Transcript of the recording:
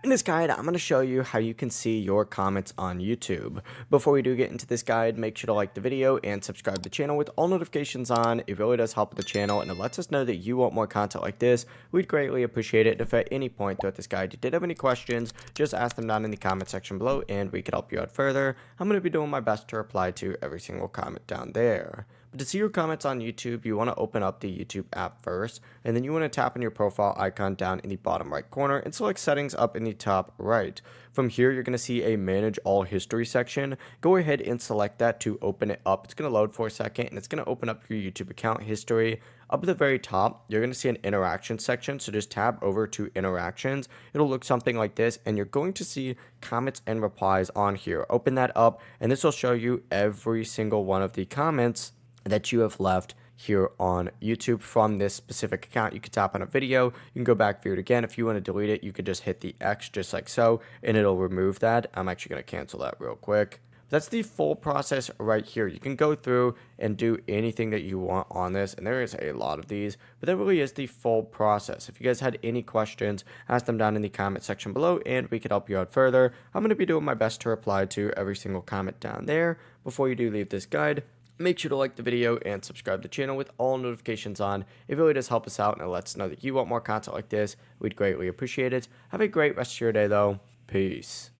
In this guide, I'm going to show you how you can see your comments on YouTube. Before we do get into this guide, make sure to like the video and subscribe to the channel with all notifications on. It really does help with the channel and it lets us know that you want more content like this. We'd greatly appreciate it if at any point throughout this guide you did have any questions, just ask them down in the comment section below and we could help you out further. I'm going to be doing my best to reply to every single comment down there. But to see your comments on YouTube, you want to open up the YouTube app first, and then you want to tap on your profile icon down in the bottom right corner and select settings up in the top right. From here, you're going to see a manage all history section. Go ahead and select that to open it up. It's going to load for a second and it's going to open up your YouTube account history. Up at the very top, you're going to see an interaction section, so just tab over to interactions. It'll look something like this, and you're going to see comments and replies on here. Open that up, and this will show you every single one of the comments that you have left here on YouTube from this specific account. You can tap on a video, you can go back, view it again. If you want to delete it, you could just hit the X just like so, and it'll remove that. I'm actually going to cancel that real quick. That's the full process right here. You can go through and do anything that you want on this, and there is a lot of these, but that really is the full process. If you guys had any questions, ask them down in the comment section below and we could help you out further. I'm going to be doing my best to reply to every single comment down there. Before you do leave this guide, make sure to like the video and subscribe to the channel with all notifications on. It really does help us out and it lets us know that you want more content like this. We'd greatly appreciate it. Have a great rest of your day though. Peace.